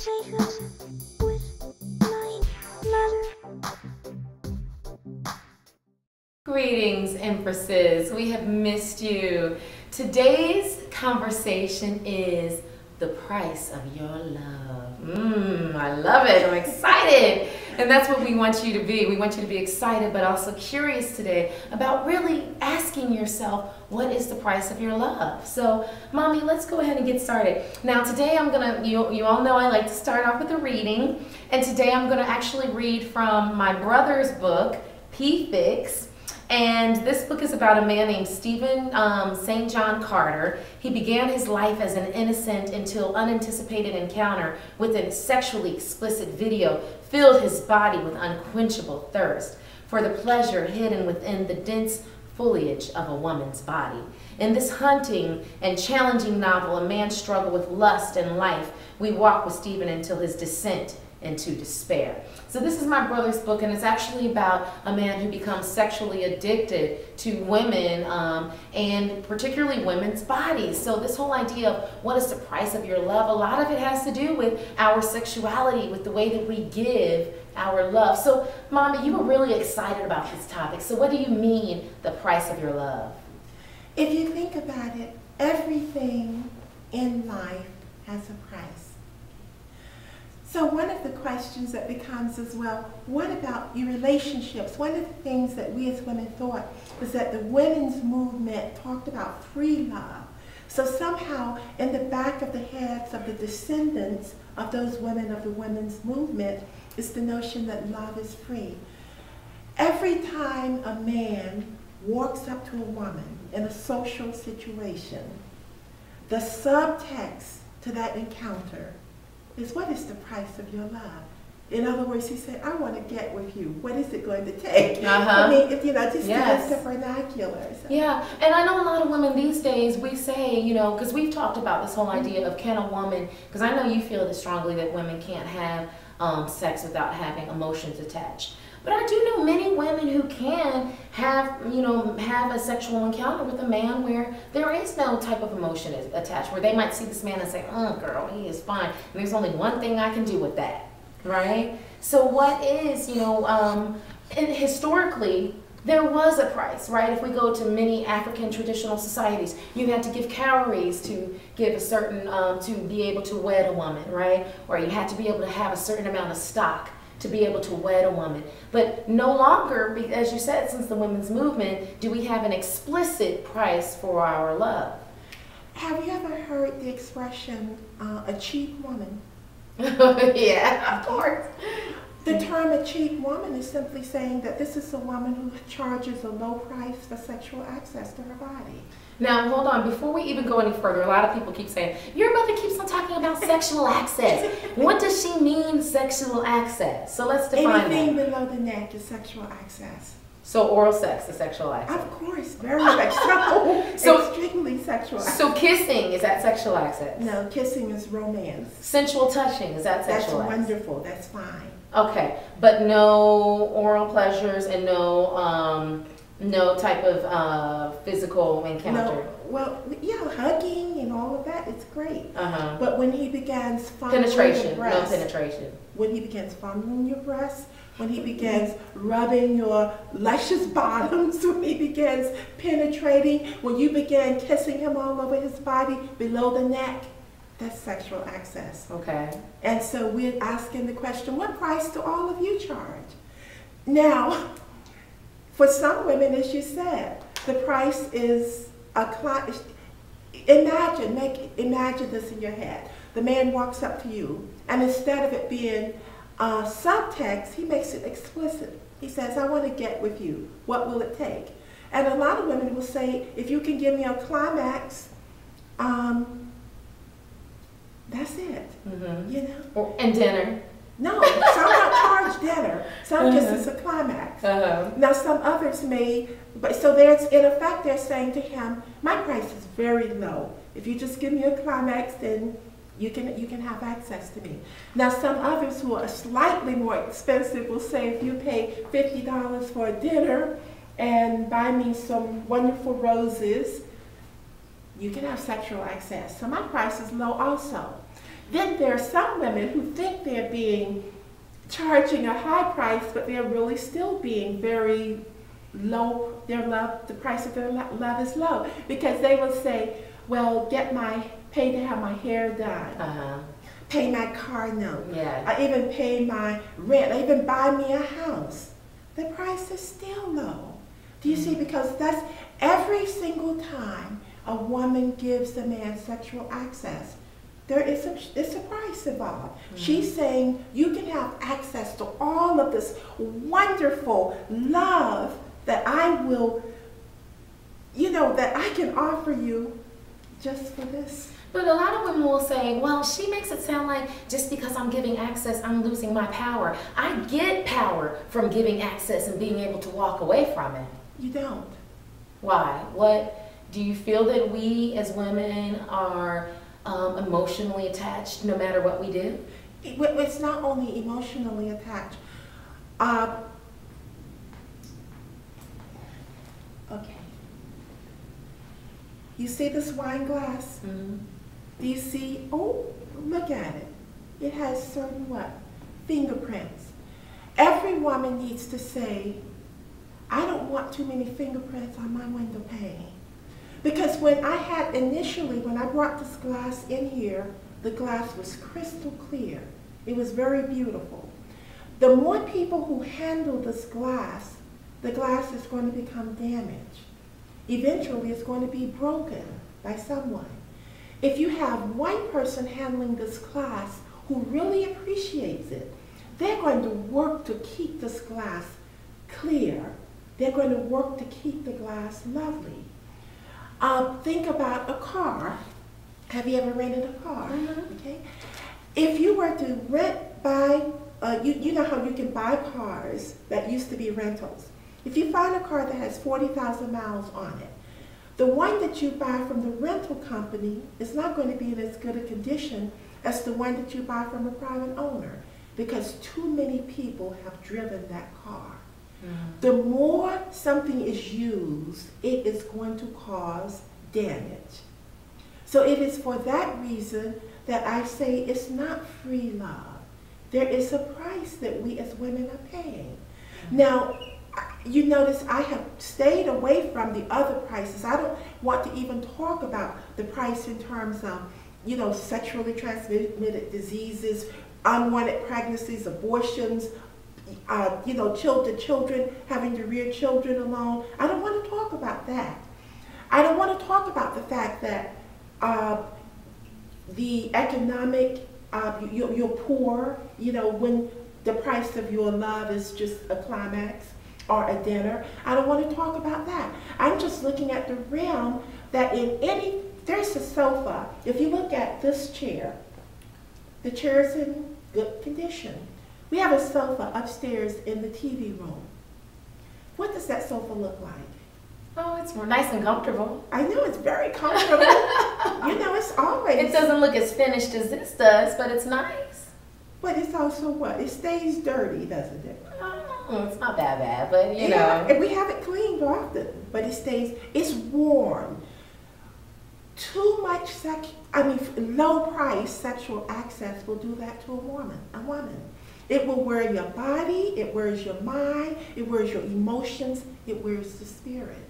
Conversations with my mother. Greetings, Empresses. We have missed you. Today's conversation is the price of your love. I love it. I'm excited. And that's what we want you to be. We want you to be excited but also curious today about really asking yourself, what is the price of your love? So, Mommy, let's go ahead and get started. Now, today I'm going to, you all know I like to start off with a reading. And today I'm going to actually read from my brother's book, P-Fix. And this book is about a man named Stephen St. John Carter. He began his life as an innocent until unanticipated encounter with a sexually explicit video filled his body with unquenchable thirst for the pleasure hidden within the dense foliage of a woman's body. In this haunting and challenging novel, a man's struggle with lust and life, we walk with Stephen until his descent into despair. So this is my brother's book, and it's actually about a man who becomes sexually addicted to women and particularly women's bodies. So this whole idea of what is the price of your love, a lot of it has to do with our sexuality, with the way that we give our love. So Mommy, you were really excited about this topic. So what do you mean, the price of your love? If you think about it, everything in life has a price. So one of the questions that becomes as well, what about your relationships? One of the things that we as women thought was that the women's movement talked about free love. So somehow in the back of the heads of the descendants of those women of the women's movement is the notion that love is free. Every time a man walks up to a woman in a social situation, the subtext to that encounter is, what is the price of your love? In other words, he said, I want to get with you. What is it going to take? I mean, just yes. The vernacular. So. Yeah, and I know a lot of women these days, we say, because we've talked about this whole idea of can a woman, because I know you feel this strongly that women can't have sex without having emotions attached. But I do know many women who can have a sexual encounter with a man where there is no type of emotion attached, where they might see this man and say, oh, girl, he is fine. And there's only one thing I can do with that, right? So what is, and historically, there was a price, right? If we go to many African traditional societies, you had to give cowries to give a certain, to be able to wed a woman, right? Or you had to be able to have a certain amount of stock to be able to wed a woman. But no longer, as you said, since the women's movement, do we have an explicit price for our love. Have you ever heard the expression, a cheap woman? Yeah, of course. The term a cheap woman is simply saying that this is a woman who charges a low price for sexual access to her body. Now, hold on. Before we even go any further, a lot of people keep saying, your mother keeps on talking about sexual access. What does she mean, sexual access? So let's define anything that. Below the neck is sexual access. So oral sex is sexual access? Of course, very much so. So extremely sexual access. So kissing, is that sexual access? No, kissing is romance. Sensual touching, is that sexual access? That's wonderful. That's fine. Okay, but no oral pleasures and no type of physical encounter. No, well, yeah, hugging and all of that, it's great. But when he begins fondling penetration, your breast, no penetration. When he begins fondling your breast, when he begins rubbing your luscious bottoms, when he begins penetrating, when you begin kissing him all over his body below the neck, that's sexual access. Okay. And so we're asking the question, what price do all of you charge? Now, for some women, as you said, the price is imagine this in your head. The man walks up to you, and instead of it being subtext, he makes it explicit. He says, I want to get with you. What will it take? And a lot of women will say, if you can give me a climax, that's it. And dinner. No, some don't charge dinner. Some just is a climax. Now some others may, but so there's, in effect, they're saying to him, my price is very low. If you just give me a climax, then you can have access to me. Now some others who are slightly more expensive will say, if you pay $50 for a dinner and buy me some wonderful roses, you can have sexual access. So my price is low also. Then there are some women who think they're charging a high price, but they're really still being very low. The price of their love is low, because they will say, well, pay to have my hair done, pay my car note, I even pay my rent, I even buy me a house. The price is still low. Do you see? Because that's every single time a woman gives a man sexual access, it's a price involved. She's saying you can have access to all of this wonderful love that I will, that I can offer you just for this. But a lot of women will say, well, she makes it sound like just because I'm giving access, I'm losing my power. I get power from giving access and being able to walk away from it. You don't. Why? Do you feel that we as women are emotionally attached no matter what we do? It's not only emotionally attached. Okay. You see this wine glass? Do you see? Oh, look at it. It has certain what? Fingerprints. Every woman needs to say, I don't want too many fingerprints on my window pane. Because when I brought this glass in here, the glass was crystal clear. It was very beautiful. The more people who handle this glass, the glass is going to become damaged. Eventually, it's going to be broken by someone. If you have one person handling this glass who really appreciates it, they're going to work to keep this glass clear. They're going to work to keep the glass lovely. Think about a car. Have you ever rented a car? Okay. If you were to you know how you can buy cars that used to be rentals. If you find a car that has 40,000 miles on it, the one that you buy from the rental company is not going to be in as good a condition as the one that you buy from a private owner, because too many people have driven that car. The more something is used, it is going to cause damage. So it is for that reason that I say it's not free love. There is a price that we as women are paying. Now, you notice I have stayed away from the other prices. I don't want to even talk about the price in terms of, sexually transmitted diseases, unwanted pregnancies, abortions, children having to rear children alone. I don't want to talk about that. I don't want to talk about the fact that the economic, you're poor, when the price of your love is just a climax or a dinner. I don't want to talk about that. I'm just looking at the realm that there's a sofa. If you look at this chair, the chair is in good condition. We have a sofa upstairs in the TV room. What does that sofa look like? Oh, it's nice and comfortable. I know, it's very comfortable. It's always... It doesn't look as finished as this does, but it's nice. But it's also what? It stays dirty, doesn't it? Oh, it's not that bad, but you know. And we have it cleaned often, but it's warm. Too much low price sexual access will do that to a woman. It will wear your body, it wears your mind, it wears your emotions, it wears the spirit.